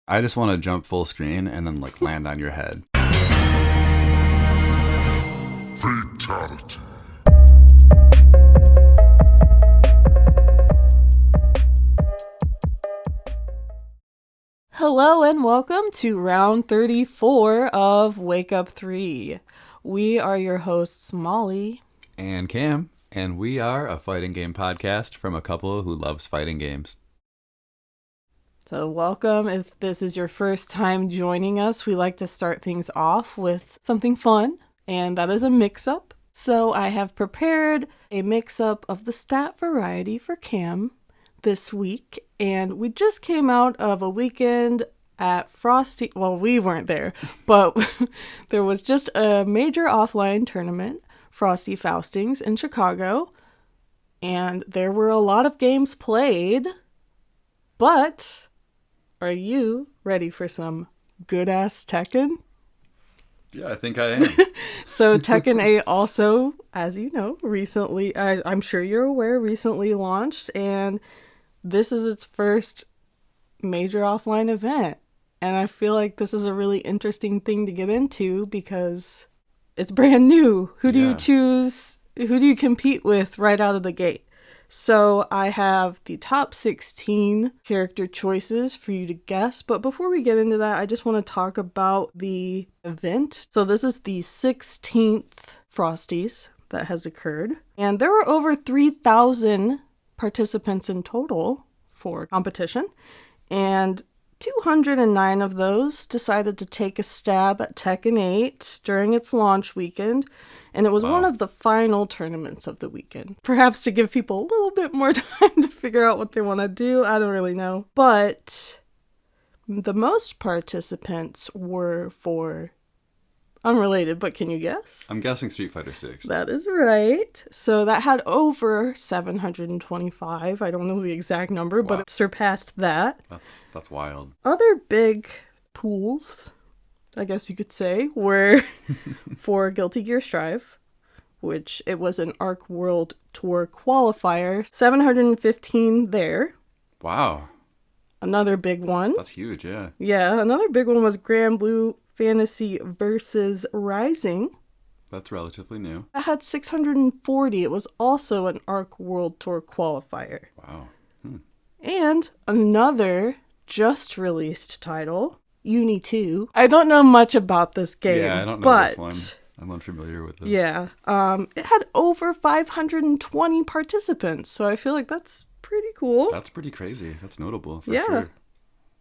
I just want to jump full screen and then like land on your head. Fatality. Hello and welcome to round 34 of Wake Up 3. We are your hosts, Molly And Cam, and we are a fighting game podcast from a couple who loves fighting games. So welcome. If this is your first time joining us, we like to start things off with something fun, and that is a mix-up. So I have prepared a mix-up of the stat variety for Cam this week, and we just came out of a weekend at Frosty. Well, we weren't there, but there was just a major offline tournament, Frosty Faustings in Chicago, and there were a lot of games played, but are you ready for some good-ass Tekken? Yeah, I think I am. So Tekken 8 also, as you know, recently, I'm sure you're aware, recently launched, and this is its first major offline event. And I feel like this is a really interesting thing to get into because it's brand new. Who do you choose? Who do you compete with right out of the gate? So I have the top 16 character choices for you to guess. But before we get into that, I just want to talk about the event. So this is the 16th Frosties that has occurred. And there were over 3,000 participants in total for competition. And 209 of those decided to take a stab at Tekken 8 during its launch weekend, and it was one of the final tournaments of the weekend. Perhaps to give people a little bit more time to figure out what they want to do, I don't really know. But the most participants were for unrelated, but can you guess? I'm guessing Street Fighter 6. That is right. So that had over 725. I don't know the exact number, but it surpassed that. That's wild. Other big pools, I guess you could say, were for Guilty Gear Strive, which it was an Arc World Tour qualifier. 715 there. Wow. Another big one. That's huge, yeah. Yeah, another big one was Grand Blue Fantasy versus Rising. That's relatively new. That had 640. It was also an Arc World Tour qualifier. Wow. And another just released title, Uni 2. I don't know much about this game. Yeah, I don't know this one. I'm unfamiliar with this. Yeah. It had over 520 participants, so I feel like that's pretty cool. That's pretty crazy. That's notable, for Yeah. sure.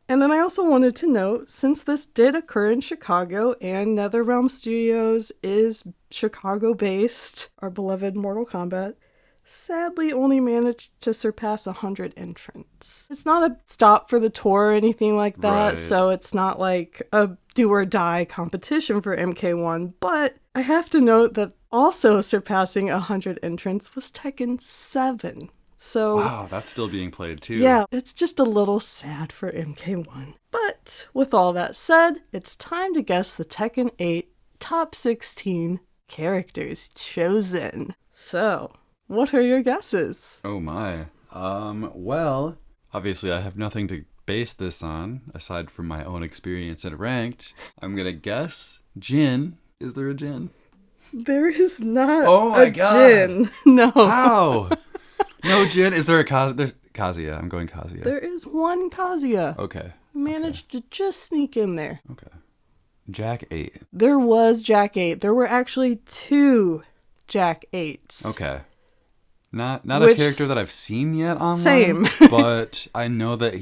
And then I also wanted to note, since this did occur in Chicago and NetherRealm Studios is Chicago-based, our beloved Mortal Kombat sadly only managed to surpass 100 entrants. It's not a stop for the tour or anything like that, Right. So it's not like a do-or-die competition for MK1, but I have to note that also surpassing 100 entrants was Tekken 7. So, Wow, that's still being played too. yeah, it's just a little sad for MK1. But with all that said, it's time to guess the Tekken 8 top 16 characters chosen. So, what are your guesses? Oh my. Well, obviously I have nothing to base this on aside from my own experience at ranked. I'm gonna guess Jin. Is there a Jin? There is not Oh my a God. Jin. No. How? No Jin. Is there a There's Kazuya. I'm going Kazuya. There is one Kazuya. Okay. Managed to just sneak in there. Okay. Jack 8. There was Jack 8. There were actually 2 Jack 8s. Okay. Not a character that I've seen yet online. Same. But I know that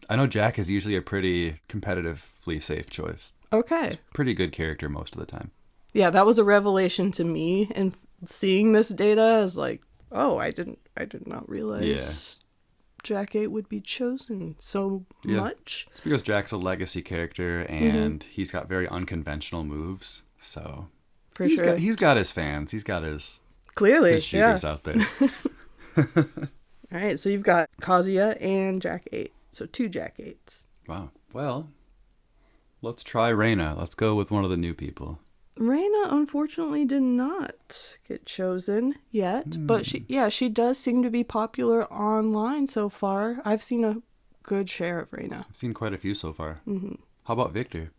I know Jack is usually a pretty competitively safe choice. Okay. Pretty good character most of the time. Yeah, that was a revelation to me, and seeing this data is like, oh, I did not realize Jack 8 would be chosen so much. It's because Jack's a legacy character and he's got very unconventional moves. So he's got his fans. He's got his shooters out there. All right, so you've got Kazuya and Jack 8. So 2 Jack 8s. Wow. Well, let's try Reina. Let's go with one of the new people. Reina unfortunately did not get chosen yet, but she does seem to be popular online so far. I've seen a good share of Reina. I've seen quite a few so far. Mm-hmm. How about Victor?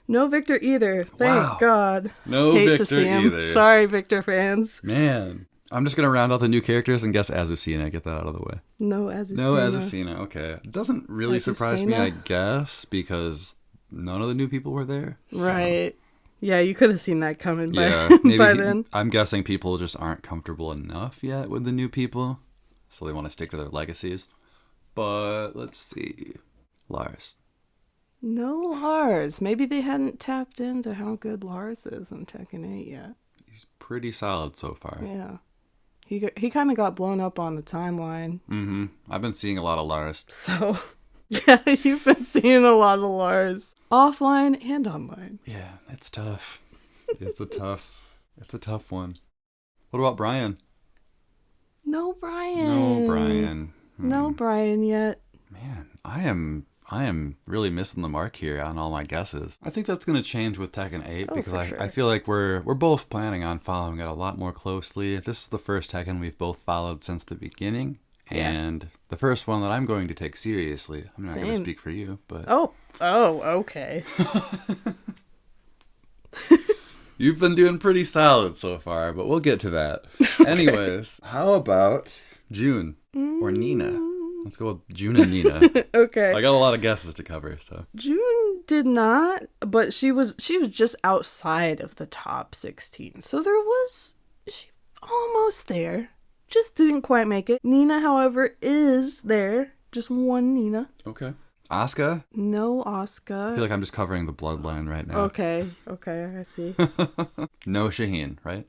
No Victor either. Thank God. No Hate Victor to see him. either. Sorry, Victor fans. Man. I'm just going to round out the new characters and guess Azucena. Get that out of the way. No Azucena. No Azucena. Okay. It doesn't really surprise me, I guess, because none of the new people were there. So. Right. Yeah, you could have seen that coming by, maybe by then. I'm guessing people just aren't comfortable enough yet with the new people, so they want to stick to their legacies. But let's see. Lars. No Lars. Maybe they hadn't tapped into how good Lars is in Tekken 8 yet. He's pretty solid so far. Yeah. He kind of got blown up on the timeline. Mm-hmm. I've been seeing a lot of Lars. So, yeah, you've been seeing a lot of Lars. Offline and online. Yeah, it's tough. It's a tough one. What about Brian? No Brian. No Brian. No Brian yet. Man, I am really missing the mark here on all my guesses. I think that's going to change with Tekken 8 because I feel like we're both planning on following it a lot more closely. This is the first Tekken we've both followed since the beginning. Yeah. And the first one that I'm going to take seriously. I'm not going to speak for you, but... Oh, okay. You've been doing pretty solid so far, but we'll get to that. Okay. Anyways, how about June or Nina? Let's go with June and Nina. Okay. I got a lot of guesses to cover, so. June did not, but she was just outside of the top 16. So she almost there. Just didn't quite make it. Nina, however, is there. Just one Nina. Okay. Asuka? No Asuka. I feel like I'm just covering the bloodline right now. Okay, I see. No Shaheen, right?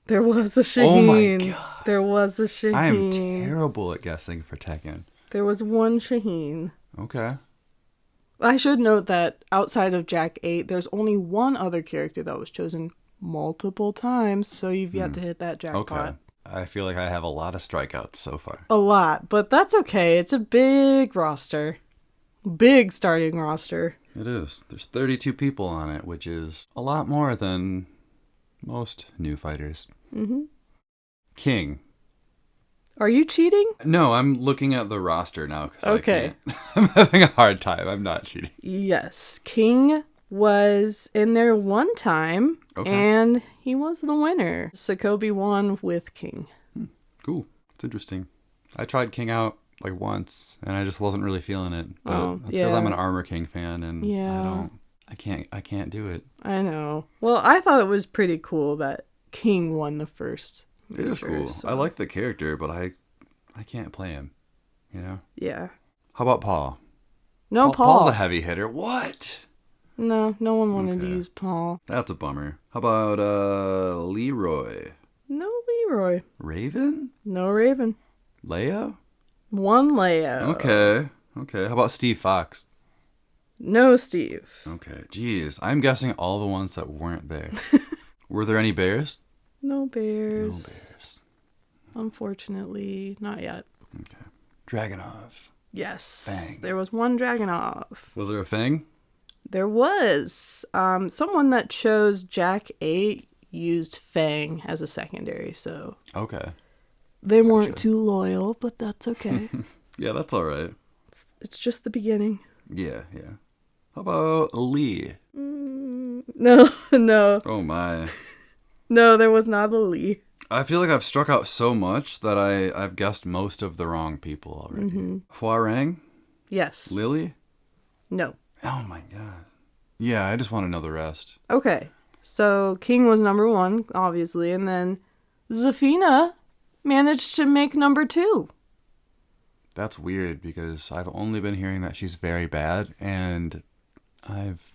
There was a Shaheen. Oh my God. There was a Shaheen. I am terrible at guessing for Tekken. There was one Shaheen. Okay. I should note that outside of Jack 8, there's only one other character that was chosen multiple times, so you've yet to hit that jackpot. Okay. I feel like I have a lot of strikeouts so far. A lot, but that's okay. It's a big roster. Big starting roster. It is. There's 32 people on it, which is a lot more than most new fighters. Mm-hmm. King. Are you cheating? No, I'm looking at the roster now. Okay. I'm having a hard time. I'm not cheating. Yes. King was in there one time, and he was the winner. Sokobi won with King. Cool. It's interesting. I tried King out like once, and I just wasn't really feeling it. But that's because I'm an Armor King fan, and I can't do it. I know. Well, I thought it was pretty cool that King won the first major. It is cool. So. I like the character, but I can't play him, you know? Yeah. How about Paul? No, Paul's a heavy hitter. What? No one wanted to use Paul. That's a bummer. How about Leroy? No Leroy. Raven? No Raven. Leia? One Leia. Okay. How about Steve Fox? No Steve. Okay. Jeez. I'm guessing all the ones that weren't there. Were there any bears? No bears. Unfortunately, not yet. Okay. Dragunov. Yes. Fang. There was one Dragunov. Was there a Fang? There was. Someone that chose Jack 8 used Fang as a secondary, so... Okay. They weren't too loyal, but that's okay. Yeah, that's all right. It's just the beginning. Yeah. How about Lee? No. Oh my. No, there was not a Lee. I feel like I've struck out so much that I've guessed most of the wrong people already. Mm-hmm. Hwoarang? Yes. Lily? No. Oh my God. Yeah, I just want to know the rest. Okay. So King was number 1, obviously, and then Zafina managed to make number 2. That's weird because I've only been hearing that she's very bad, and I've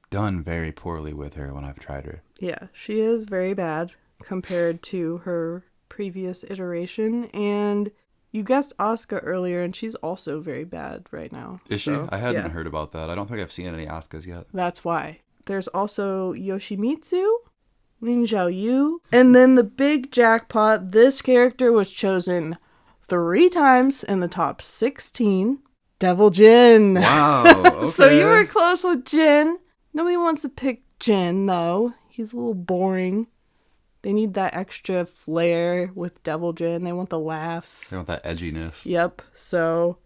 done very poorly with her when I've tried her. Yeah, she is very bad compared to her previous iteration, and you guessed Asuka earlier, and she's also very bad right now. Is she? I hadn't heard about that. I don't think I've seen any Asukas yet. That's why. There's also Yoshimitsu, Lin Xiaoyu, and then the big jackpot, this character was chosen 3 times in the top 16, Devil Jin. Wow, okay. So you were close with Jin. Nobody wants to pick Jin, though. He's a little boring. They need that extra flair with Devil Jin. They want the laugh. They want that edginess. Yep. So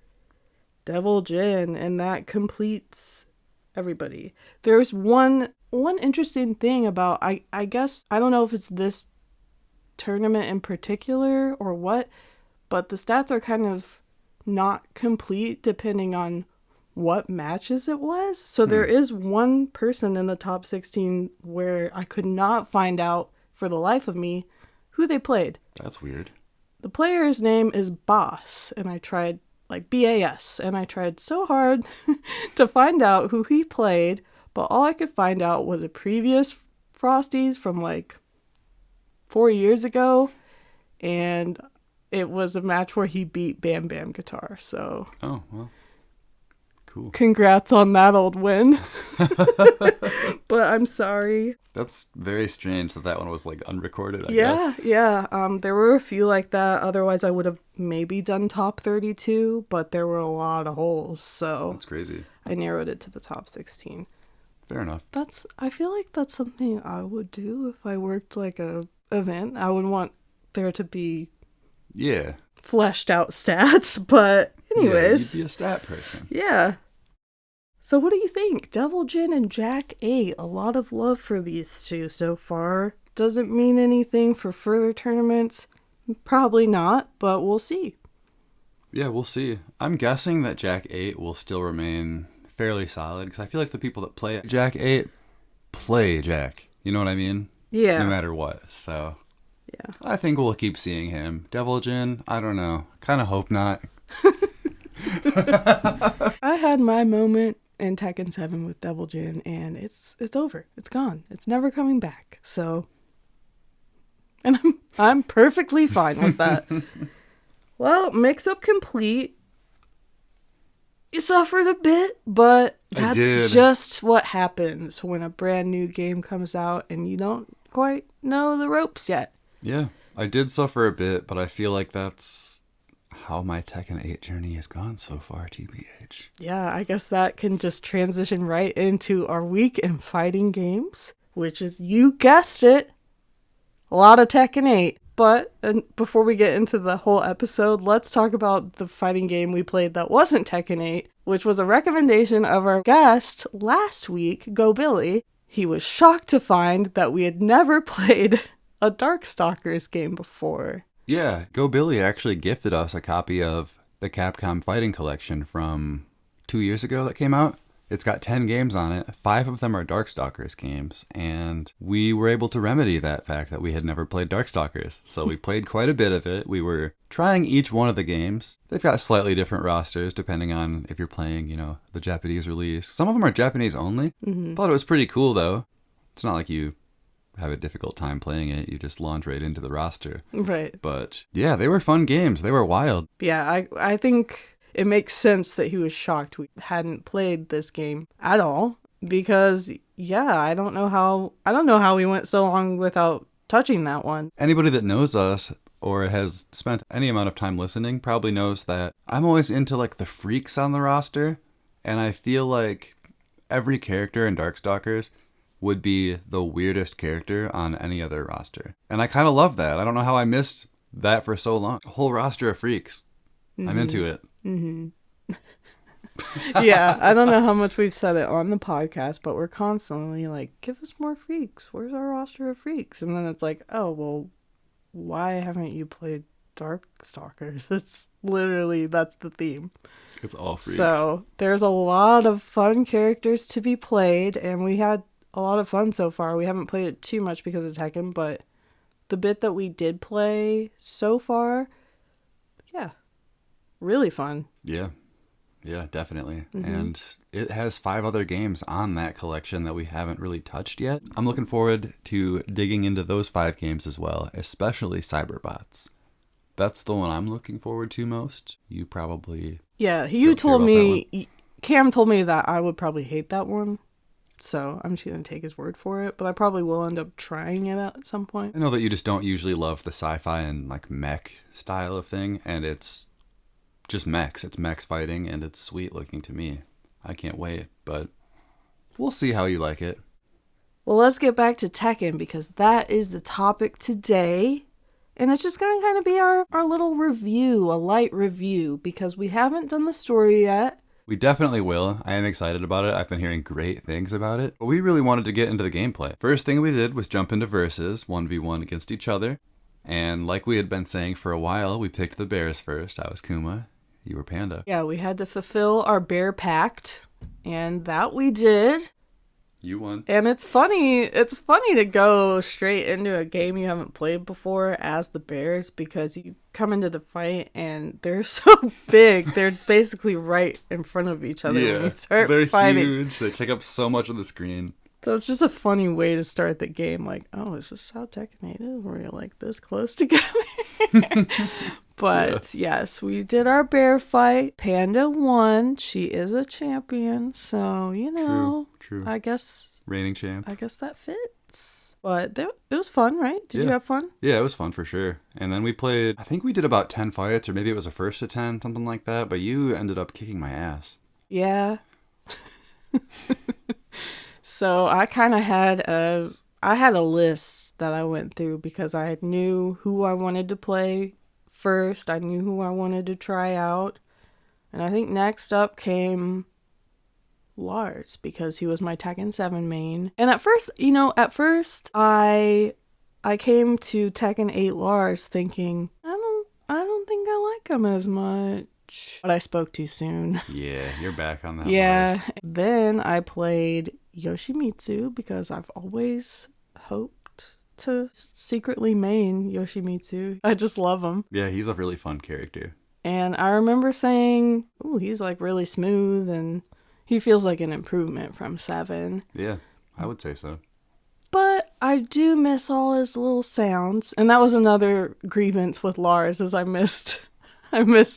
Devil Jin, and that completes everybody. There's one interesting thing about, I guess, I don't know if it's this tournament in particular or what, but the stats are kind of not complete depending on what matches it was. So there is one person in the top 16 where I could not find out for the life of me who they played. That's weird. The player's name is Boss, and I tried, like BAS, and I tried so hard to find out who he played, but all I could find out was a previous Frosties from like 4 years ago, and it was a match where he beat Bam Bam Guitar. So, oh well, cool. Congrats on that old win. But I'm sorry. That's very strange that one was like unrecorded. I Yeah, guess. yeah. There were a few like that. Otherwise, I would have maybe done top 32, but there were a lot of holes, so That's crazy. I narrowed it to the top 16. Fair enough. I feel like that's something I would do if I worked like a event. I would want there to be fleshed out stats, but anyways. Yeah, you'd be a stat person. Yeah. So what do you think? Devil Jin and Jack 8. A lot of love for these two so far. Doesn't mean anything for further tournaments. Probably not, but we'll see. Yeah, we'll see. I'm guessing that Jack 8 will still remain fairly solid, because I feel like the people that play Jack 8 play Jack. You know what I mean? Yeah. No matter what. So yeah, I think we'll keep seeing him. Devil Jin, I don't know. Kind of hope not. I had my moment in Tekken 7 with Devil Jin, and it's over. It's gone. It's never coming back. So, and I'm perfectly fine with that. Well, mix-up complete. You suffered a bit, but that's just what happens when a brand new game comes out and you don't quite know the ropes yet. Yeah, I did suffer a bit, but I feel like that's how my Tekken 8 journey has gone so far, TBH. Yeah, I guess that can just transition right into our week in fighting games, which is, you guessed it, a lot of Tekken 8. But before we get into the whole episode, let's talk about the fighting game we played that wasn't Tekken 8, which was a recommendation of our guest last week, Go Billy. He was shocked to find that we had never played a Darkstalkers game before. Yeah, Go Billy actually gifted us a copy of the Capcom Fighting Collection from 2 years ago that came out. It's got 10 games on it. 5 of them are Darkstalkers games, and we were able to remedy that fact that we had never played Darkstalkers. So we played quite a bit of it. We were trying each one of the games. They've got slightly different rosters depending on if you're playing, the Japanese release. Some of them are Japanese only. Mm-hmm. Thought it was pretty cool, though. It's not like you have a difficult time playing it. You just launch right into the roster. Right. But yeah, they were fun games. They were wild. Yeah, I think it makes sense that he was shocked we hadn't played this game at all, because I don't know how we went so long without touching that one. Anybody that knows us or has spent any amount of time listening probably knows that I'm always into like the freaks on the roster, and I feel like every character in Darkstalkers would be the weirdest character on any other roster. And I kind of love that. I don't know how I missed that for so long. A whole roster of freaks. Mm-hmm. I'm into it. Mm-hmm. Yeah, I don't know how much we've said it on the podcast, but we're constantly like, give us more freaks. Where's our roster of freaks? And then it's like, oh, well, why haven't you played Darkstalkers? It's literally, that's the theme. It's all freaks. So there's a lot of fun characters to be played, and we had a lot of fun so far. We haven't played it too much because of Tekken, but the bit that we did play so far, really fun. Yeah, definitely. Mm-hmm. And it has 5 other games on that collection that we haven't really touched yet. I'm looking forward to digging into those 5 games as well, especially Cyberbots. That's the one I'm looking forward to most. You probably... Yeah, you told me... Cam told me that I would probably hate that one. So I'm just going to take his word for it. But I probably will end up trying it at some point. I know that you just don't usually love the sci-fi and like mech style of thing. And it's just mechs. It's mechs fighting, and it's sweet looking to me. I can't wait, but we'll see how you like it. Well, let's get back to Tekken, because that is the topic today. And it's just going to kind of be our little review, a light review, because we haven't done the story yet. We definitely will. I am excited about it. I've been hearing great things about it. But we really wanted to get into the gameplay. First thing we did was jump into versus, 1v1 against each other. And like we had been saying for a while, we picked the bears first. I was Kuma. You were Panda. Yeah, we had to fulfill our Bear Pact. And that we did. You won. And it's funny to go straight into a game you haven't played before as the bears, because you come into the fight and they're so big. They're basically right in front of each other when you start fighting. They're huge. They take up so much of the screen. So it's just a funny way to start the game. Like, oh, is this how Tekken 8 is? Where you're like this close together? But yes, we did our bear fight. Panda won. She is a champion. So, you know, true. I guess reigning champ. I guess that fits. But it was fun, right? Did you have fun? Yeah, it was fun for sure. And then we played, I think we did about 10 fights, or maybe it was a first to 10, something like that. But you ended up kicking my ass. Yeah. So I kind of had a list that I went through because I knew who I wanted to play first. I knew who I wanted to try out. And I think next up came Lars, because he was my Tekken 7 main. And at first I came to Tekken 8 Lars thinking, I don't think I like him as much. But I spoke too soon. Yeah, you're back on that. Yeah. Lars. Then I played Yoshimitsu because I've always hoped to secretly main Yoshimitsu. I just love him. Yeah, he's a really fun character. And I remember saying, ooh, he's like really smooth and he feels like an improvement from 7. Yeah, I would say so. But I do miss all his little sounds. And that was another grievance with Lars, is I missed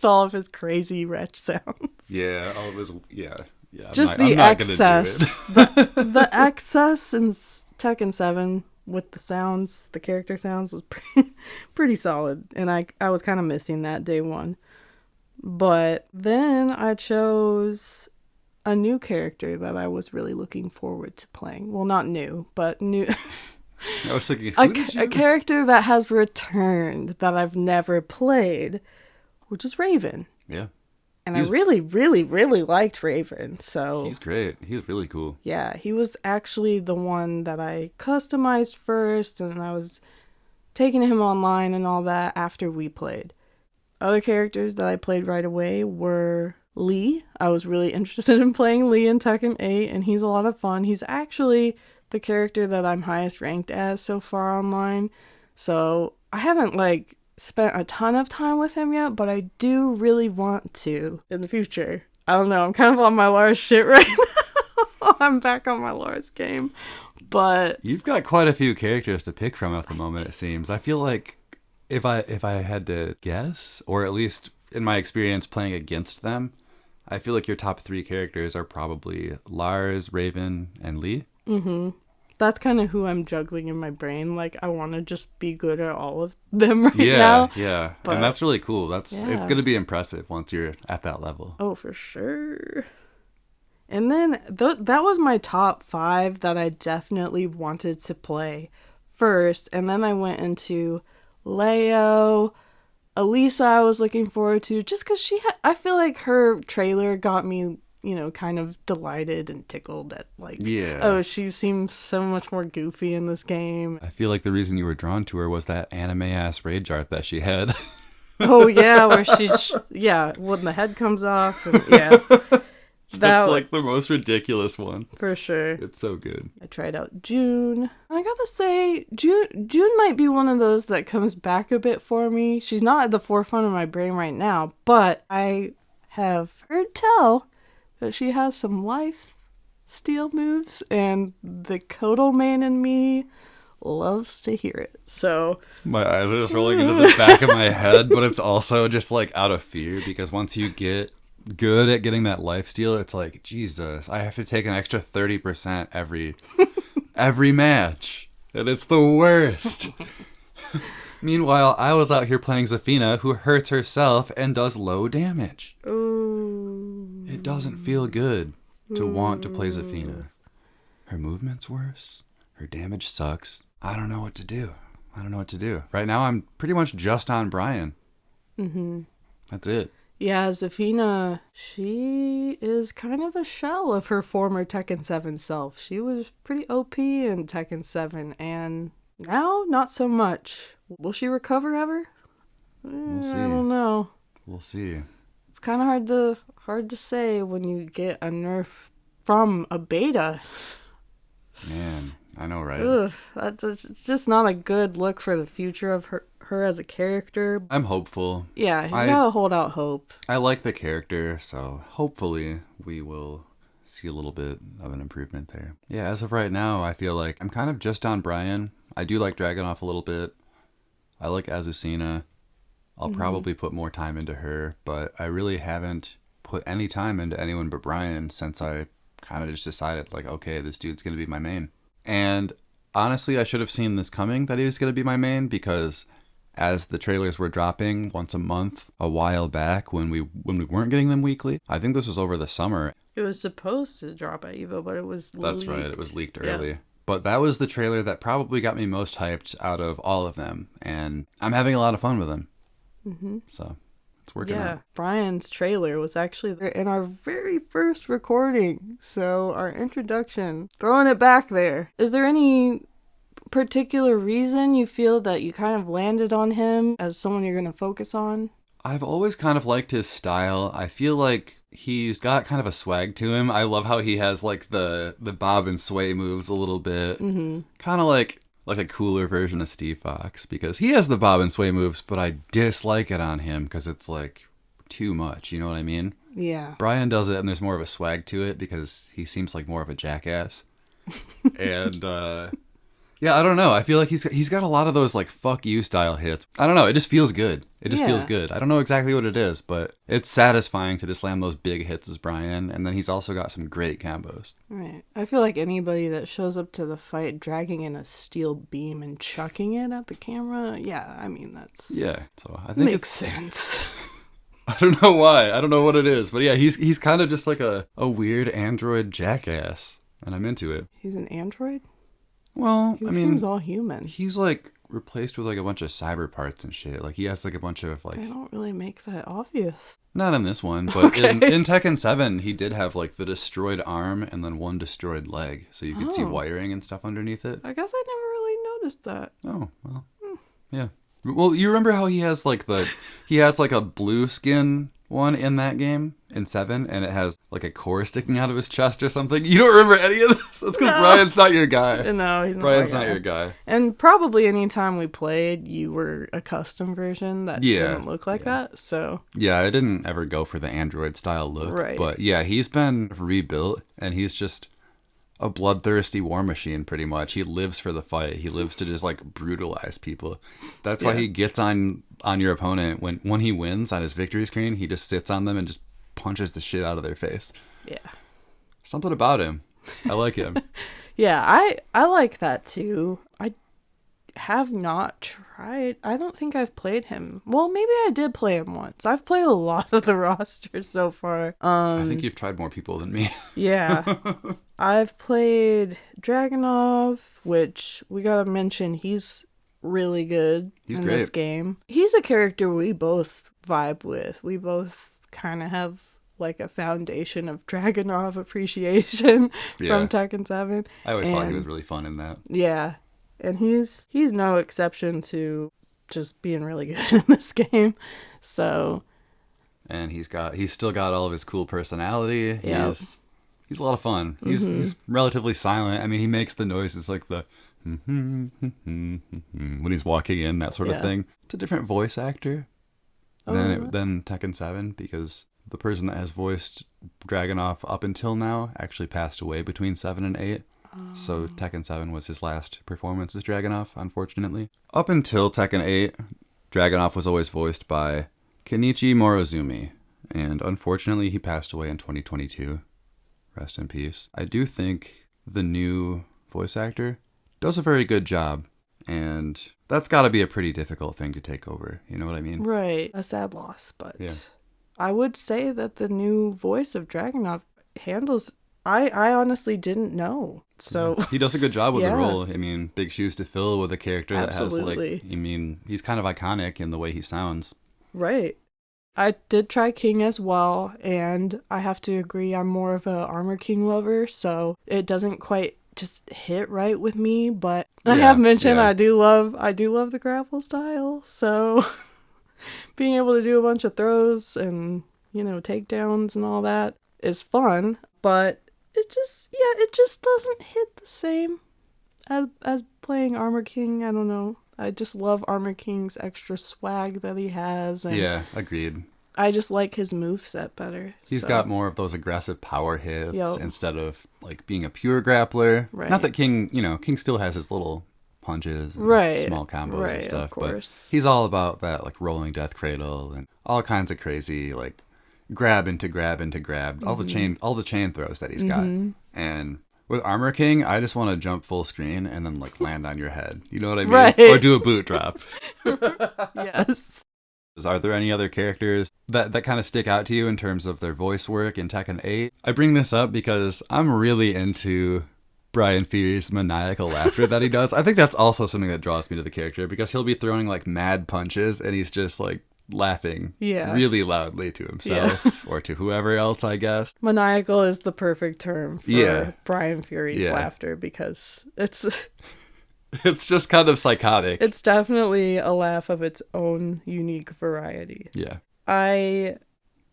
all of his crazy wretch sounds. Yeah, all of his, yeah. Just the excess. The excess in Tekken 7 with the sounds, the character sounds, was pretty solid. And I was kind of missing that day one. But then I chose a new character that I was really looking forward to playing. Well, not new, but new. I was thinking, a character that has returned that I've never played, which is Raven. Yeah. And I really, really, really liked Raven, so... He's great. He's really cool. Yeah, he was actually the one that I customized first, and I was taking him online and all that after we played. Other characters that I played right away were Lee. I was really interested in playing Lee in Tekken 8, and he's a lot of fun. He's actually the character that I'm highest ranked as so far online, so I haven't, spent a ton of time with him yet, but I do really want to in the future. I don't know, I'm kind of on my Lars shit right now. I'm back on my Lars game. But you've got quite a few characters to pick from at the moment, it seems. I feel like if I had to guess, or at least in my experience playing against them, I feel like your top 3 characters are probably Lars, Raven, and Lee. Mm-hmm. That's kind of who I'm juggling in my brain. I want to just be good at all of them right now. Yeah. But, and that's really cool. It's going to be impressive once you're at that level. Oh, for sure. And then that was my top 5 that I definitely wanted to play first. And then I went into Leo. Elisa I was looking forward to, just because I feel like her trailer got me, kind of delighted and tickled at oh, she seems so much more goofy in this game. I feel like the reason you were drawn to her was that anime-ass rage art that she had. Oh, yeah, where when the head comes off. And, yeah. That's the most ridiculous one. For sure. It's so good. I tried out June. I gotta say, June might be one of those that comes back a bit for me. She's not at the forefront of my brain right now, but I have heard tell that she has some life steal moves, and the Kodo man in me loves to hear it. So my eyes are just rolling into the back of my head, but it's also just out of fear, because once you get good at getting that life steal, it's like, Jesus, I have to take an extra 30% every match, and it's the worst. Meanwhile, I was out here playing Zafina, who hurts herself and does low damage. Ooh. It doesn't feel good to want to play Zafina. Her movement's worse. Her damage sucks. I don't know what to do. I don't know what to do. Right now, I'm pretty much just on Brian. Mm-hmm. That's it. Yeah, Zafina, she is kind of a shell of her former Tekken 7 self. She was pretty OP in Tekken 7, and now not so much. Will she recover ever? We'll see. I don't know. We'll see. It's kind of hard to say when you get a nerf from a beta. Man, I know, right? Ugh, it's just not a good look for the future of her as a character. I'm hopeful. Yeah, you gotta hold out hope. I like the character, so hopefully we will see a little bit of an improvement there. Yeah, as of right now, I feel like I'm kind of just on Brian. I do like Dragunov a little bit. I like Azucena. I'll probably put more time into her, but I really haven't put any time into anyone but Brian since I kind of just decided, like, okay, this dude's going to be my main. And honestly, I should have seen this coming, that he was going to be my main, because as the trailers were dropping once a month a while back when we weren't getting them weekly, I think this was over the summer. It was supposed to drop at EVO, but it was That's right, it was leaked early. Yeah. But that was the trailer that probably got me most hyped out of all of them, and I'm having a lot of fun with them. Mm-hmm. So it's working out. Yeah, Brian's trailer was actually there in our very first recording, so our introduction, throwing it back there. Is there any particular reason you feel that you kind of landed on him as someone you're going to focus on? I've always kind of liked his style. I feel like he's got kind of a swag to him. I love how he has like the bob and sway moves a little bit. Mm-hmm. Kind of like a cooler version of Steve Fox, because he has the bob and sway moves, but I dislike it on him because it's like too much. You know what I mean? Yeah. Brian does it and there's more of a swag to it because he seems like more of a jackass. And yeah, I don't know. I feel like he's got a lot of those like fuck you style hits. I don't know. It just feels good. It just feels good. I don't know exactly what it is, but it's satisfying to just land those big hits as Brian. And then he's also got some great combos. Right. I feel like anybody that shows up to the fight dragging in a steel beam and chucking it at the camera, yeah, I mean, that's... Yeah, so I think makes sense. I don't know why. I don't know what it is. But yeah, he's kind of just like a weird android jackass. And I'm into it. He's an android? Well, he seems all human. He's like replaced with like a bunch of cyber parts and shit. Like he has like a bunch of like... They don't really make that obvious. Not in this one, but okay. in Tekken 7, he did have like the destroyed arm and then one destroyed leg. So you could see wiring and stuff underneath it. I guess I never really noticed that. Oh, well, yeah. Well, you remember how he has like a blue skin one in that game in 7, and it has like a core sticking out of his chest or something? You don't remember any of this? That's because Brian's not your guy. No, he's not. Brian's not your guy. And probably any time we played, you were a custom version that didn't look like that. So yeah, I didn't ever go for the android style look. Right. But yeah, he's been rebuilt, and he's just a bloodthirsty war machine, pretty much. He lives for the fight. He lives to just like brutalize people. That's why he gets on your opponent when he wins on his victory screen. He just sits on them and just punches the shit out of their face. Yeah, something about him. I like him. Yeah, I like that too. I have not tried. I don't think I've played him. Well, maybe I did play him once. I've played a lot of the roster so far. I think you've tried more people than me. Yeah. I've played Dragunov, which we gotta mention, he's really good in this game. He's a character we both vibe with. We both kind of have like a foundation of Dragunov appreciation from Tekken 7. I always thought he was really fun in that. Yeah. And he's no exception to just being really good in this game. So, and he's still got all of his cool personality. He's a lot of fun. He's relatively silent. I mean, he makes the noises like the when he's walking in, that sort of thing. It's a different voice actor than Tekken 7, because the person that has voiced Dragunov up until now actually passed away between 7 and 8. So Tekken 7 was his last performance as Dragunov, unfortunately. Up until Tekken 8, Dragunov was always voiced by Kenichi Morozumi, and unfortunately he passed away in 2022. Rest in peace. I do think the new voice actor does a very good job, and that's got to be a pretty difficult thing to take over. You know what I mean? Right. A sad loss, but I would say that the new voice of Dragunov handles I honestly didn't know. So he does a good job with Yeah. the role. I mean, big shoes to fill with a character that has Absolutely. like, I mean, he's kind of iconic in the way he sounds. Right. I did try King as well, and I have to agree I'm more of a Armor King lover, so it doesn't quite just hit right with me, but I have mentioned I do love the grapple style, so being able to do a bunch of throws and, takedowns and all that is fun, but it just doesn't hit the same as playing Armor King. I don't know. I just love Armor King's extra swag that he has. And yeah, agreed. I just like his moveset better. He's got more of those aggressive power hits instead of like being a pure grappler. Right. Not that King, King still has his little punches and small combos and stuff, but he's all about that like rolling death cradle and all kinds of crazy like grab into grab, all the chain throws that he's got. And with Armor King, I just want to jump full screen and then like land on your head. You know what I mean? Right. Or do a boot drop. Yes. Are there any other characters that kind of stick out to you in terms of their voice work in Tekken 8? I bring this up because I'm really into Brian Fury's maniacal laughter that he does. I think that's also something that draws me to the character because he'll be throwing like mad punches and he's just like laughing really loudly to himself or to whoever else, I guess. Maniacal is the perfect term for Brian Fury's laughter because it's just kind of psychotic. It's definitely a laugh of its own unique variety. Yeah.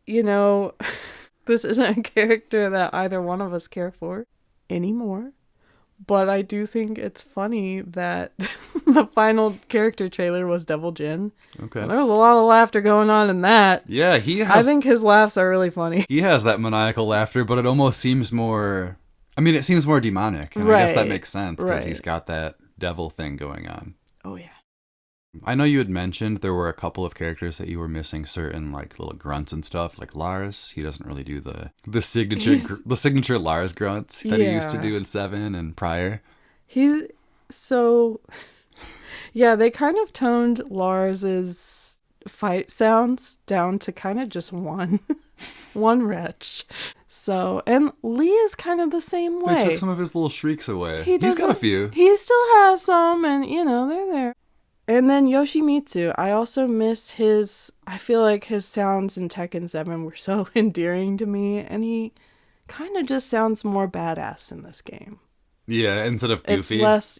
This isn't a character that either one of us care for anymore, but I do think it's funny that the final character trailer was Devil Jin. Okay. And there was a lot of laughter going on in that. Yeah, I think his laughs are really funny. He has that maniacal laughter, but it almost seems more... I mean, it seems more demonic. And I guess that makes sense because he's got that devil thing going on. Oh, yeah. I know you had mentioned there were a couple of characters that you were missing certain like little grunts and stuff, like Lars. He doesn't really do the signature Lars grunts that he used to do in 7 and prior. They kind of toned Lars's fight sounds down to kind of just one wretch. So, and Lee is kind of the same way. They took some of his little shrieks away. He's got a few. He still has some, and they're there. And then Yoshimitsu, I also miss I feel like his sounds in Tekken 7 were so endearing to me, and he kind of just sounds more badass in this game. Yeah, instead of goofy. It's less,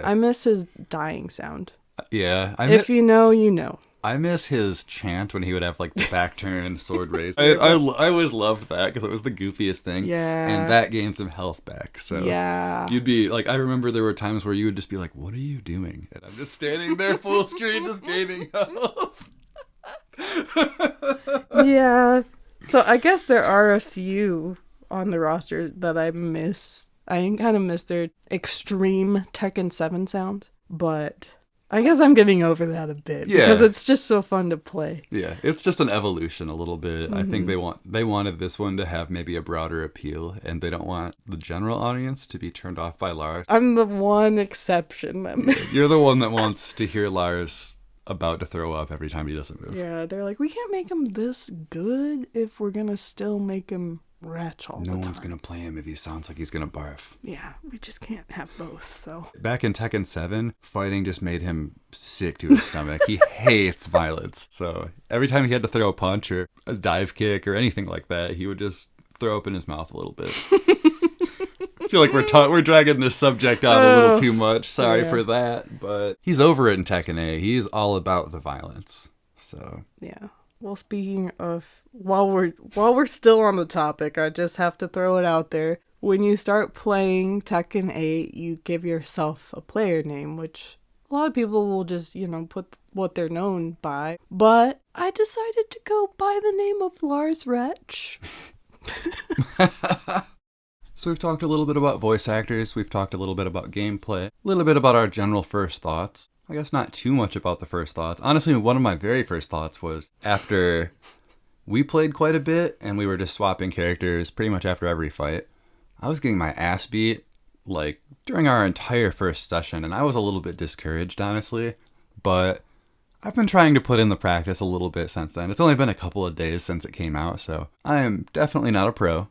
I miss his dying sound. Yeah. If you know, you know. I miss his chant when he would have like the back turn sword raise. I always loved that because it was the goofiest thing. Yeah. And that gained some health back. So you'd be like, I remember there were times where you would just be like, what are you doing? And I'm just standing there full screen just gaining health. Yeah. So I guess there are a few on the roster that I miss. I kind of miss their extreme Tekken 7 sounds, but I guess I'm getting over that a bit because it's just so fun to play. Yeah, it's just an evolution a little bit. I think they wanted this one to have maybe a broader appeal, and they don't want the general audience to be turned off by Lars. I'm the one exception. You're the one that wants to hear Lars about to throw up every time he doesn't move. Yeah, they're like, we can't make him this good if we're gonna still make him wretch all the time. No one's gonna play him if he sounds like he's gonna barf. Yeah, we just can't have both, so. Back in Tekken 7, fighting just made him sick to his stomach. He hates violence. So every time he had to throw a punch or a dive kick or anything like that, he would just throw up in his mouth a little bit. I feel like we're dragging this subject out a little too much. Sorry for that, but he's over it in Tekken 8. He's all about the violence. So yeah. Well, speaking of, while we're still on the topic, I just have to throw it out there. When you start playing Tekken 8, you give yourself a player name, which a lot of people will just, put what they're known by. But I decided to go by the name of Lars Wretch. So we've talked a little bit about voice actors, we've talked a little bit about gameplay, a little bit about our general first thoughts. I guess not too much about the first thoughts. Honestly, one of my very first thoughts was after we played quite a bit and we were just swapping characters pretty much after every fight. I was getting my ass beat like during our entire first session, and I was a little bit discouraged, honestly. But I've been trying to put in the practice a little bit since then. It's only been a couple of days since it came out, so I am definitely not a pro.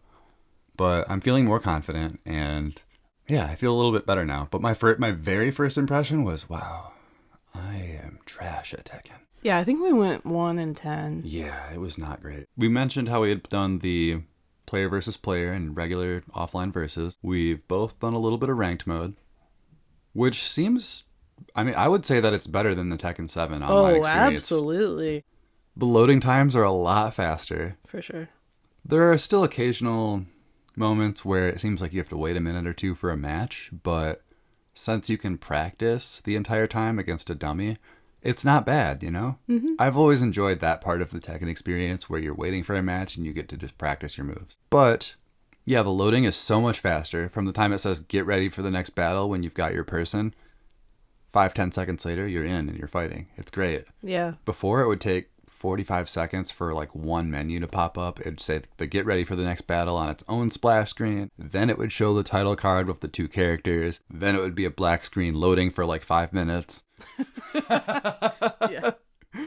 but I'm feeling more confident, and yeah, I feel a little bit better now. But my very first impression was, wow, I am trash at Tekken. Yeah, I think we went 1 and 10. Yeah, it was not great. We mentioned how we had done the player versus player and regular offline versus. We've both done a little bit of ranked mode, which seems, I mean, I would say that it's better than the Tekken 7 online experience. Absolutely. The loading times are a lot faster. For sure. There are still occasional moments where it seems like you have to wait a minute or two for a match, but since you can practice the entire time against a dummy, it's not bad, you know? Mm-hmm. I've always enjoyed that part of the Tekken experience where you're waiting for a match and you get to just practice your moves. But yeah, the loading is so much faster. From the time it says get ready for the next battle when you've got your person, 5-10 seconds later, you're in and you're fighting. It's great. Yeah. Before, it would take 45 seconds for like one menu to pop up. It'd say the get ready for the next battle on its own splash screen. Then it would show the title card with the 2 characters. Then it would be a black screen loading for like 5 minutes. Yeah.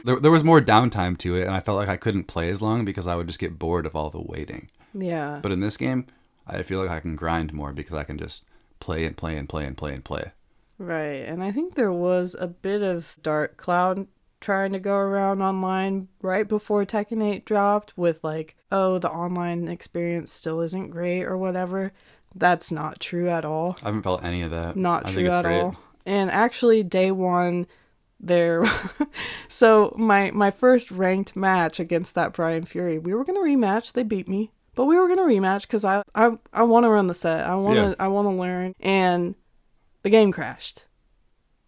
There was more downtime to it, and I felt like I couldn't play as long because I would just get bored of all the waiting. Yeah. But in this game, I feel like I can grind more because I can just play and play and play and play and play. Right. And I think there was a bit of dark cloud trying to go around online right before Tekken 8 dropped with like, oh, the online experience still isn't great or whatever. That's not true at all. I haven't felt any of that. Not I true think it's at great. all. And actually, day one, there... so my first ranked match against that Brian Fury, we were going to rematch. They beat me. But we were going to rematch because I want to run the set. I want to learn. And the game crashed.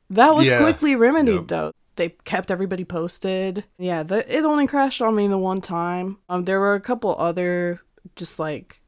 That was quickly remedied, though. They kept everybody posted. Yeah, it only crashed on me the one time. There were a couple other, just like,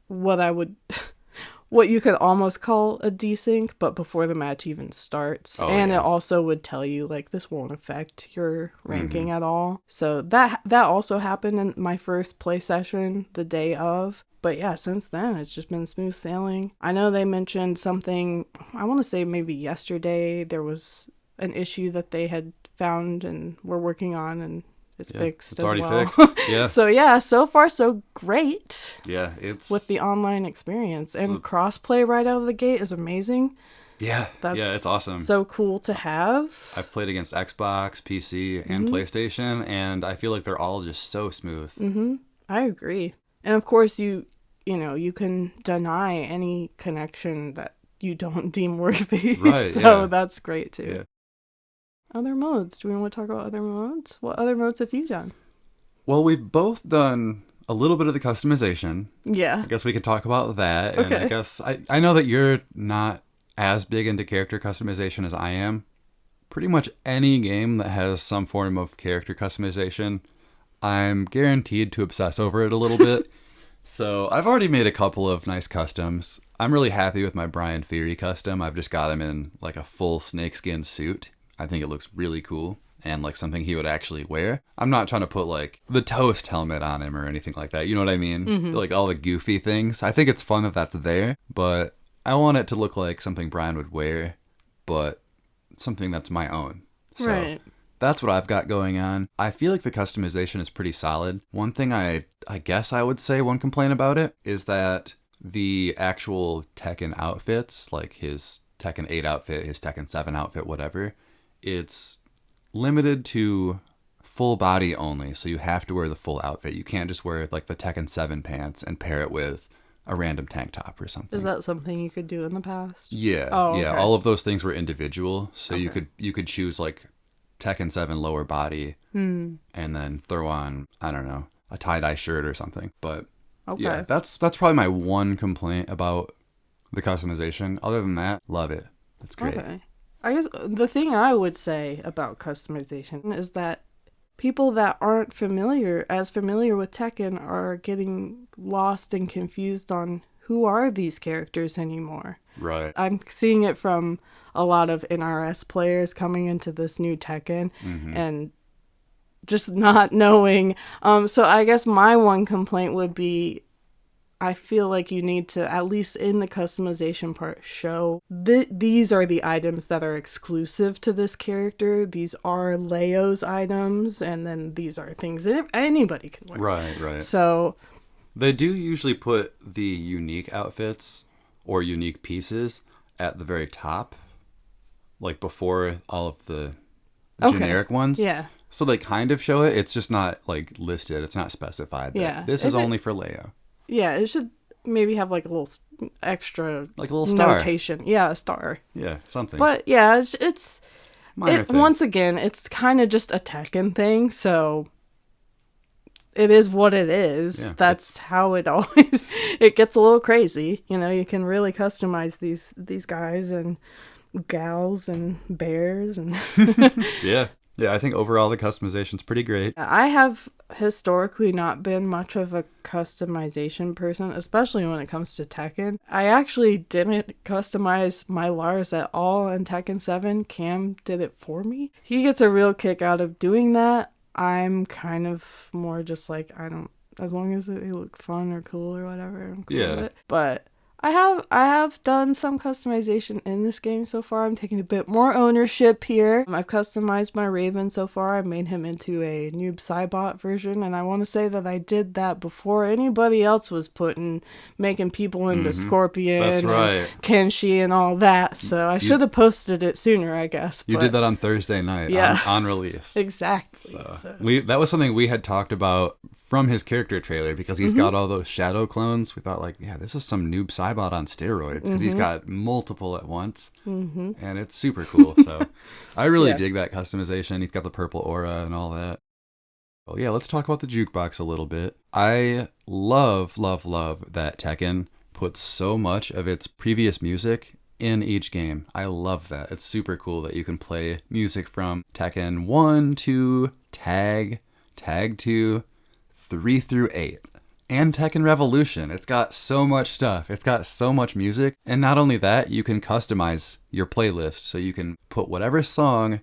what you could almost call a desync, but before the match even starts. It also would tell you, like, this won't affect your ranking at all. So that also happened in my first play session the day of. But yeah, since then, it's just been smooth sailing. I know they mentioned something, I want to say maybe yesterday, there was an issue that they had found and were working on, and it's fixed it's as already well. fixed. Yeah. So yeah, so far so great. Yeah, it's with the online experience, and crossplay right out of the gate is amazing. Yeah, it's awesome. So cool to have. I've played against Xbox, PC, and PlayStation, and I feel like they're all just so smooth. Mm-hmm. I agree. And of course, you can deny any connection that you don't deem worthy. Right. So that's great too. Yeah. Other modes. Do we want to talk about other modes? What other modes have you done? Well, we've both done a little bit of the customization. Yeah. I guess we could talk about that. Okay. And I guess I know that you're not as big into character customization as I am. Pretty much any game that has some form of character customization, I'm guaranteed to obsess over it a little bit. So I've already made a couple of nice customs. I'm really happy with my Brian Fury custom. I've just got him in like a full snakeskin suit. I think it looks really cool and like something he would actually wear. I'm not trying to put like the Toast helmet on him or anything like that. You know what I mean? Mm-hmm. Like all the goofy things. I think it's fun that that's there, but I want it to look like something Brian would wear, but something that's my own. So right. That's what I've got going on. I feel like the customization is pretty solid. One thing I guess I would say one complaint about it is that the actual Tekken outfits, like his Tekken 8 outfit, his Tekken 7 outfit, whatever, it's limited to full body only. So you have to wear the full outfit. You can't just wear like the Tekken 7 pants and pair it with a random tank top or something. Is that something you could do in the past? Yeah. Oh, yeah. okay. All of those things were individual. So you could choose like Tekken 7 lower body and then throw on, I don't know, a tie-dye shirt or something. But yeah, that's probably my one complaint about the customization. Other than that, love it. It's great. Okay. I guess the thing I would say about customization is that people that aren't familiar with Tekken are getting lost and confused on who are these characters anymore. Right. I'm seeing it from a lot of NRS players coming into this new Tekken and just not knowing. So I guess my one complaint would be, I feel like you need to, at least in the customization part, show these are the items that are exclusive to this character. These are Leo's items, and then these are things that anybody can wear. Right. So They do usually put the unique outfits or unique pieces at the very top, like before all of the generic ones. Yeah. So they kind of show it. It's just not like listed. It's not specified. Yeah. This is only for Leo. Yeah, it should maybe have like a little extra like a little star notation. Yeah, a star. Yeah, something. But yeah, it's minor thing. Once again, it's kind of just a Tekken thing, so it is what it is. Yeah, That's how it always it gets a little crazy. You know, you can really customize these guys and gals and bears and yeah. Yeah, I think overall the customization's pretty great. I have historically not been much of a customization person, especially when it comes to Tekken. I actually didn't customize my Lars at all in Tekken 7. Cam did it for me. He gets a real kick out of doing that. I'm kind of more just like, as long as they look fun or cool or whatever, I'm cool with it. But I have done some customization in this game so far. I'm taking a bit more ownership here. I've customized my Raven so far. I made him into a noobsaibot version, and I want to say that I did that before anybody else was making people into Scorpion That's right. and Kenshi and all that. So I should have posted it sooner, I guess. You did that on Thursday night on release. Exactly. So. That was something we had talked about from his character trailer, because he's got all those shadow clones. We thought, like, yeah, this is some noob saibot on steroids, because he's got multiple at once, and it's super cool. So I really dig that customization. He's got the purple aura and all that. Well, yeah, let's talk about the jukebox a little bit. I love that Tekken puts so much of its previous music in each game. I love that. It's super cool that you can play music from Tekken 1 to Tag 2, 3 through 8, and Tekken Revolution. It's got so much stuff. It's got so much music. And not only that, you can customize your playlist. So you can put whatever song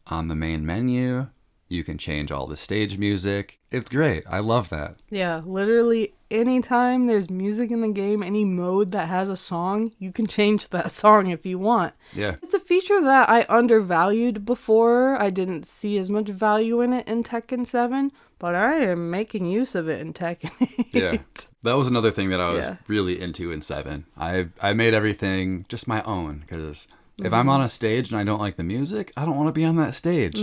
on the main menu. You can change all the stage music. It's great. I love that. Yeah, literally anytime there's music in the game, any mode that has a song, you can change that song if you want. Yeah. It's a feature that I undervalued before. I didn't see as much value in it in Tekken 7, but I am making use of it in Tekken 8. Yeah. That was another thing that I was really into in 7. I made everything just my own, because if I'm on a stage and I don't like the music, I don't want to be on that stage.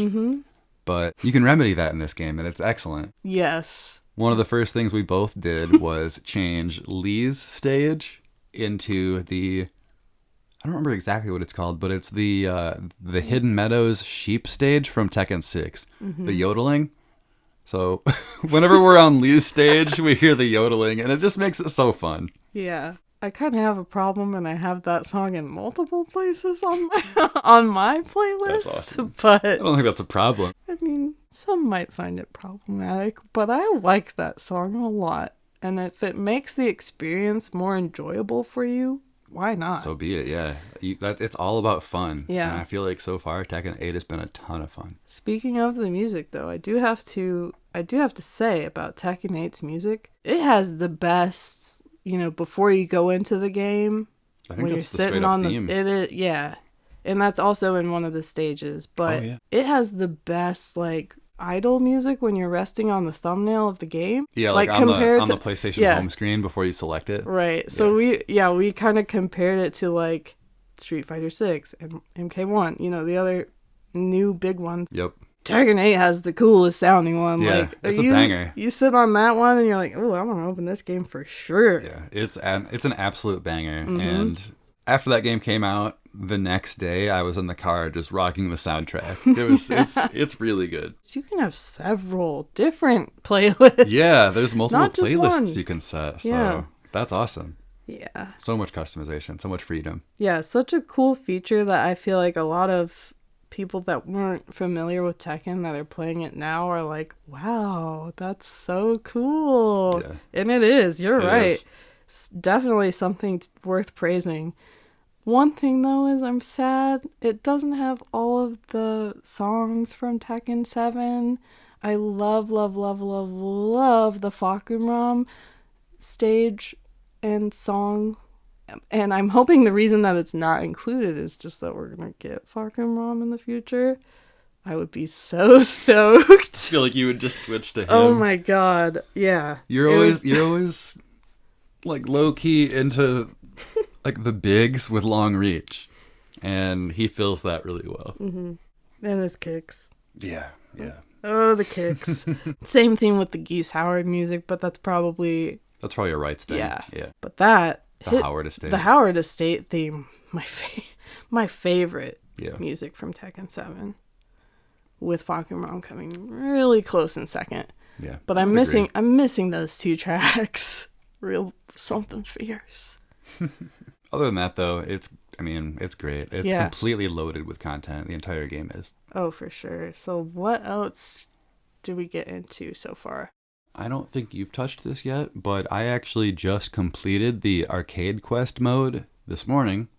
But you can remedy that in this game, and it's excellent. Yes. One of the first things we both did was change Lee's stage into the, I don't remember exactly what it's called, but it's the Hidden Meadows sheep stage from Tekken 6, the yodeling. So whenever we're on Lee's stage, we hear the yodeling, and it just makes it so fun. Yeah. I kind of have a problem, and I have that song in multiple places on my playlist. That's awesome. But I don't think that's a problem. I mean, some might find it problematic, but I like that song a lot. And if it makes the experience more enjoyable for you, why not? So be it, yeah. It's all about fun. Yeah. And I feel like so far, Tekken 8 has been a ton of fun. Speaking of the music, though, I do have to say about Tekken 8's music, it has the best. You know, before you go into the game, I think when you're sitting on the theme. And that's also in one of the stages. But it has the best like idle music when you're resting on the thumbnail of the game. Yeah, like on the PlayStation home screen before you select it. Right. So we kind of compared it to like Street Fighter 6 and MK1. You know, the other new big ones. Yep. Tekken 8 has the coolest sounding one. Yeah, like, it's a banger. You sit on that one and you're like, oh, I want to open this game for sure. Yeah, it's an absolute banger. And after that game came out, the next day I was in the car just rocking the soundtrack. It's really good. So you can have several different playlists. Yeah, there's multiple playlists one. You can set. So that's awesome. Yeah. So much customization, so much freedom. Yeah, such a cool feature that I feel like a lot of people that weren't familiar with Tekken that are playing it now are like, wow, that's so cool. Yeah. And it is. You're right. It's definitely something worth praising. One thing, though, is I'm sad it doesn't have all of the songs from Tekken 7. I love the Fakumram stage and song. And I'm hoping the reason that it's not included is just that we're going to get Fakumram in the future. I would be so stoked. I feel like you would just switch to him. Oh my god, yeah. You're always like low key into like the bigs with long reach, and he fills that really well. Mm-hmm. And his kicks. Yeah. Oh, the kicks. Same thing with the Geese Howard music, but that's probably a rights thing. Yeah. Yeah. But the Howard Estate. The Howard Estate theme, my favorite Yeah. music from Tekken 7. With Fakumon coming really close in second. Yeah. But I'm missing those 2 tracks. Real something fierce. Other than that, though, it's great. It's Yeah. completely loaded with content. The entire game is. Oh, for sure. So what else do we get into so far? I don't think you've touched this yet, but I actually just completed the arcade quest mode this morning.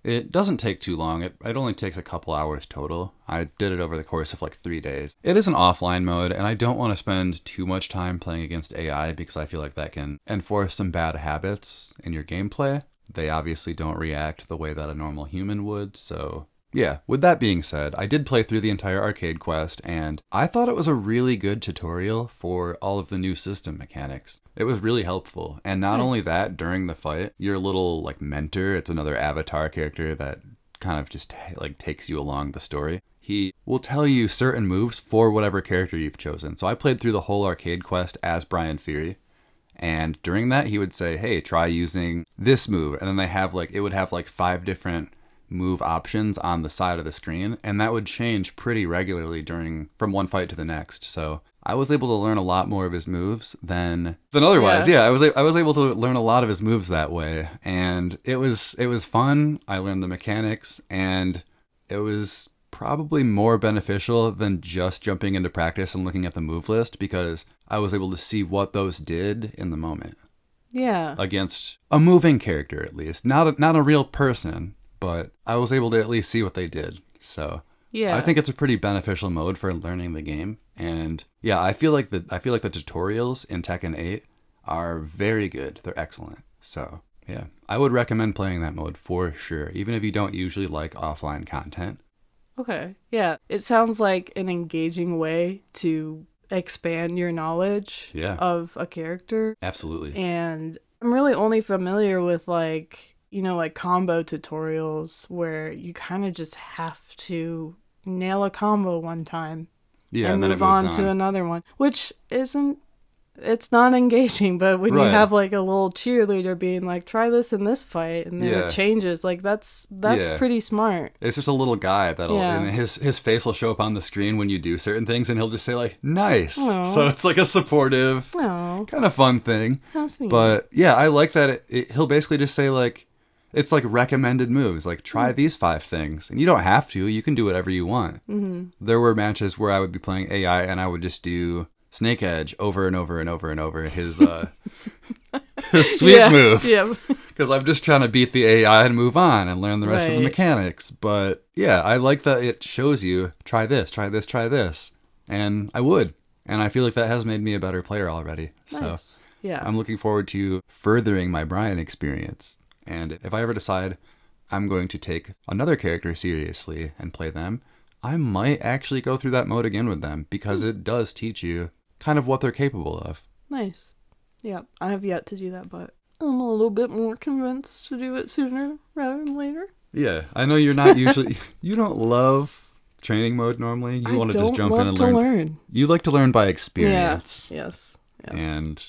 It doesn't take too long. It only takes a couple hours total. I did it over the course of like 3 days. It is an offline mode, and I don't want to spend too much time playing against AI because I feel like that can enforce some bad habits in your gameplay. They obviously don't react the way that a normal human would, so yeah. With that being said, I did play through the entire arcade quest, and I thought it was a really good tutorial for all of the new system mechanics. It was really helpful, and not only that, during the fight, your little like mentor, it's another avatar character that kind of just like takes you along the story. He will tell you certain moves for whatever character you've chosen. So I played through the whole arcade quest as Brian Fury. And during that, he would say, hey, try using this move. And then it would have like 5 different move options on the side of the screen. And that would change pretty regularly from one fight to the next. So I was able to learn a lot more of his moves than otherwise. Yeah, I was able to learn a lot of his moves that way. And it was fun. I learned the mechanics, and it was probably more beneficial than just jumping into practice and looking at the move list, because I was able to see what those did in the moment. Yeah. Against a moving character, at least. Not a real person, but I was able to at least see what they did. So yeah, I think it's a pretty beneficial mode for learning the game. And yeah, I feel like the tutorials in Tekken 8 are very good. They're excellent. So yeah, I would recommend playing that mode for sure, even if you don't usually like offline content. Okay. Yeah. It sounds like an engaging way to expand your knowledge of a character. Absolutely. And I'm really only familiar with like combo tutorials where you kind of just have to nail a combo one time and then move on to another one, which it's not engaging. But when you have like a little cheerleader being like, try this in this fight, and then it changes, like that's pretty smart. It's just a little guy and his face will show up on the screen when you do certain things, and he'll just say like, nice. Aww. So it's like a supportive kind of fun thing. But yeah, I like that he'll basically just say like, it's like recommended moves, like try these 5 things, and you don't have to. You can do whatever you want. Mm-hmm. There were matches where I would be playing AI and I would just do Snake Edge over and over and over and over his his sweep move. Yeah. Because I'm just trying to beat the AI and move on and learn the rest of the mechanics. But yeah, I like that it shows you try this, try this, try this, and I would, and I feel like that has made me a better player already. Nice. So yeah, I'm looking forward to furthering my Brian experience. And if I ever decide I'm going to take another character seriously and play them, I might actually go through that mode again with them, because it does teach you kind of what they're capable of. Nice. Yeah, I have yet to do that, but I'm a little bit more convinced to do it sooner rather than later. Yeah, I know you're not usually... you don't love training mode normally. You want to just jump in and learn. You like to learn by experience. Yeah. Yes. And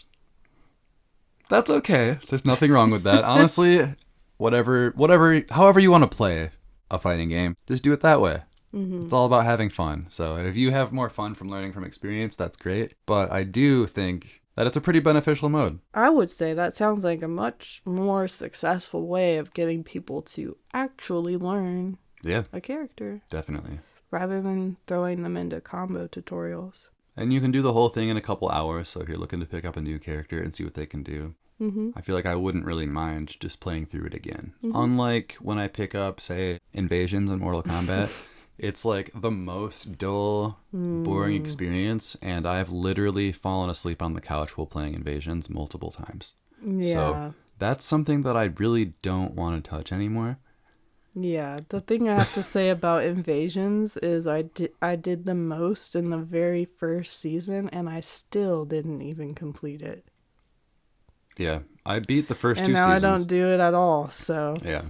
that's okay. There's nothing wrong with that. Honestly, however you want to play a fighting game, just do it that way. Mm-hmm. It's all about having fun. So if you have more fun from learning from experience, that's great. But I do think that it's a pretty beneficial mode. I would say that sounds like a much more successful way of getting people to actually learn a character. Definitely. Rather than throwing them into combo tutorials. And you can do the whole thing in a couple hours, so if you're looking to pick up a new character and see what they can do, I feel like I wouldn't really mind just playing through it again. Unlike when I pick up, say, Invasions in Mortal Kombat, it's like the most dull, boring experience, and I've literally fallen asleep on the couch while playing Invasions multiple times. Yeah. So that's something that I really don't want to touch anymore. Yeah, the thing I have to say about Invasions is I did the most in the very first season, and I still didn't even complete it. Yeah, I beat the first 2 And now seasons. I don't do it at all, so... Yeah,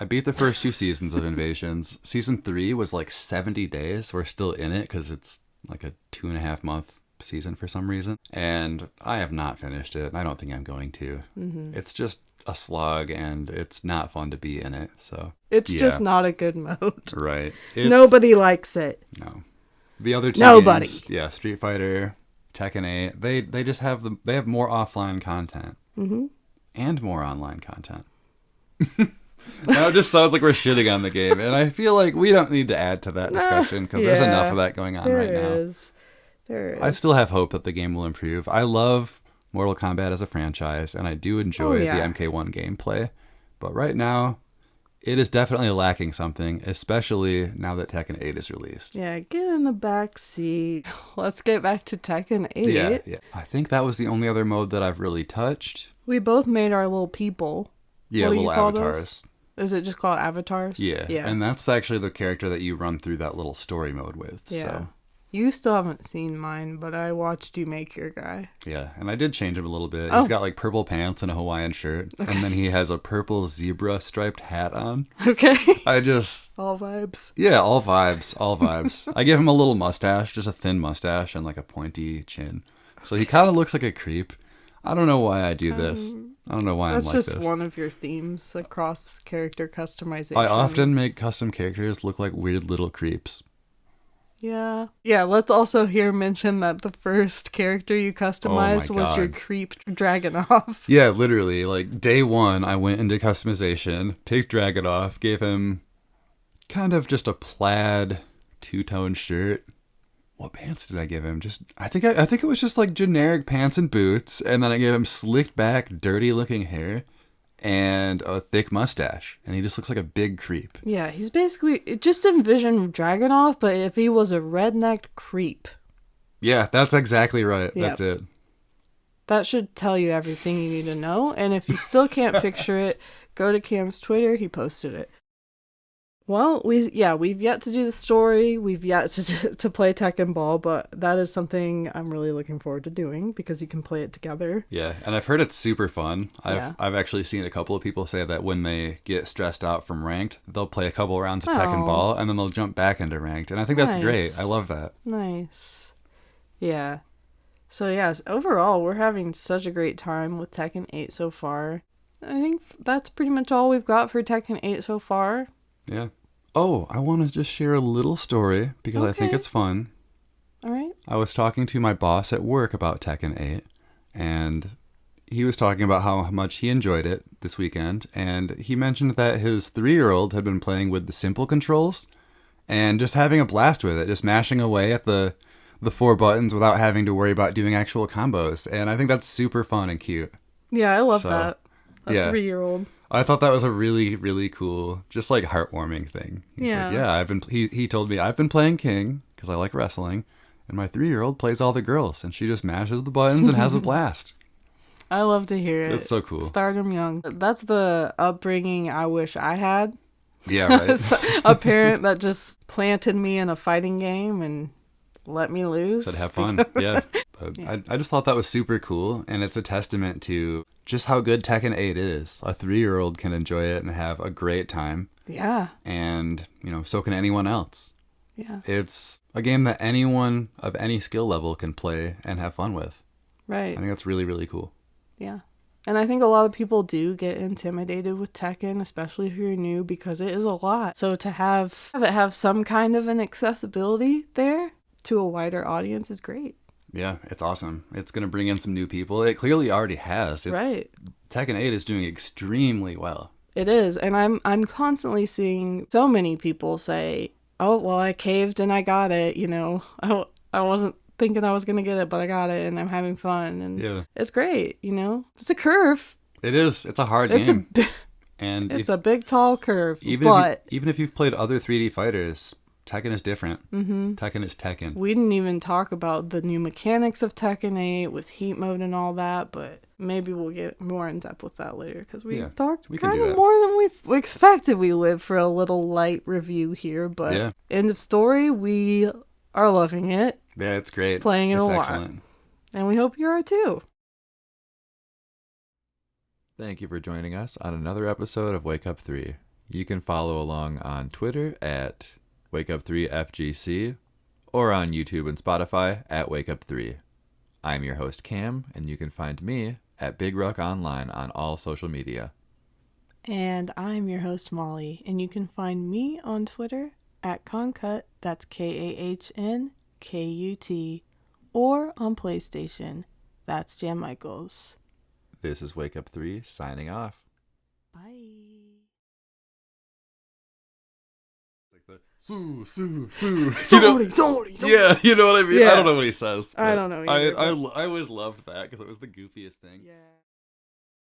I beat the first 2 seasons of Invasions. Season 3 was like 70 days. We're still in it because it's like a 2.5 month season for some reason. And I have not finished it. I don't think I'm going to. Mm-hmm. It's just a slog, and it's not fun to be in it. So it's just not a good mode. Right. Nobody likes it. No. The other two Nobody. games, yeah, Street Fighter, Tekken 8, they just have they have more offline content. Mm-hmm. And more online content. Now it just sounds like we're shitting on the game, and I feel like we don't need to add to that discussion because there's enough of that going on right now. There is. I still have hope that the game will improve. I love Mortal Kombat as a franchise, and I do enjoy the MK1 gameplay, but right now it is definitely lacking something, especially now that Tekken 8 is released. Yeah, get in the back seat. Let's get back to Tekken 8. Yeah. I think that was the only other mode that I've really touched. We both made our little people. Yeah, little avatars. Is it just called avatars? Yeah. And that's actually the character that you run through that little story mode with. Yeah. So. You still haven't seen mine, but I watched you make your guy. Yeah, and I did change him a little bit. He's got like purple pants and a Hawaiian shirt, and then he has a purple zebra striped hat on. Okay. All vibes. Yeah, all vibes. I give him a little mustache, just a thin mustache and like a pointy chin. So he kind of looks like a creep. I don't know why I do this. I don't know why I'm like this. That's just one of your themes across character customization. I often make custom characters look like weird little creeps. Yeah. Yeah, let's also here mention that the first character you customized was your creep Dragunov. Yeah, literally. Like, day one, I went into customization, picked Dragunov, gave him kind of just a plaid two-tone shirt. What pants did I give him? I think it was just like generic pants and boots, and then I gave him slicked back, dirty-looking hair and a thick mustache, and he just looks like a big creep. Yeah, he's basically, just envision Dragunov, but if he was a redneck creep. Yeah, that's exactly right. Yep. That's it. That should tell you everything you need to know, and if you still can't picture it, go to Cam's Twitter, he posted it. Well, we've yet to do the story, we've yet to play Tekken Ball, but that is something I'm really looking forward to doing because you can play it together. Yeah, and I've heard it's super fun. I've actually seen a couple of people say that when they get stressed out from ranked, they'll play a couple rounds of Tekken Ball and then they'll jump back into ranked, and I think that's great. I love that. Nice. Yeah. So yes, overall, we're having such a great time with Tekken 8 so far. I think that's pretty much all we've got for Tekken 8 so far. Yeah. Oh, I want to just share a little story because I think it's fun. All right. I was talking to my boss at work about Tekken 8, and he was talking about how much he enjoyed it this weekend, and he mentioned that his 3-year-old had been playing with the simple controls and just having a blast with it, just mashing away at the 4 buttons without having to worry about doing actual combos, and I think that's super fun and cute. Yeah, I love that. A 3-year-old. I thought that was a really, really cool, just like heartwarming thing. He's like, yeah, he told me I've been playing King because I like wrestling, and my 3-year-old plays all the girls, and she just mashes the buttons and has a blast. I love to hear it. It's so cool. Start 'em young. That's the upbringing I wish I had. Yeah, right. A parent that just planted me in a fighting game and let me lose. Said have fun. Yeah. But yeah. I just thought that was super cool, and it's a testament to just how good Tekken 8 is. A 3-year-old can enjoy it and have a great time. Yeah. And, so can anyone else. Yeah. It's a game that anyone of any skill level can play and have fun with. Right. I think that's really, really cool. Yeah. And I think a lot of people do get intimidated with Tekken, especially if you're new, because it is a lot. So to have it have some kind of an accessibility there to a wider audience is great. Yeah, it's awesome. It's going to bring in some new people. It clearly already has. Right. Tekken 8 is doing extremely well. It is. And I'm constantly seeing so many people say, oh, well, I caved and I got it. I wasn't thinking I was going to get it, but I got it and I'm having fun. And it's great. It's a curve. It is. It's a hard game. And it's a big, tall curve. Even if you've played other 3D fighters, Tekken is different. Mm-hmm. Tekken is Tekken. We didn't even talk about the new mechanics of Tekken 8 with heat mode and all that, but maybe we'll get more in depth with that later because we've talked kind of more than we expected. We live for a little light review here, but end of story, we are loving it. Yeah, it's great. Playing it a lot. Excellent. And we hope you are too. Thank you for joining us on another episode of Wake Up 3. You can follow along on Twitter at Wakeup3FGC or on YouTube and Spotify at Wakeup3. I'm your host Cam, and you can find me at Big Ruck Online on all social media. And I'm your host Molly, and you can find me on Twitter at Concut, that's KAHNKUT, or on PlayStation, that's Jan Michaels. This is Wake Up 3 signing off. Bye. Sue. Somebody. Yeah, you know what I mean? Yeah. I don't know what he says. I don't know either. I always loved that because it was the goofiest thing. Yeah.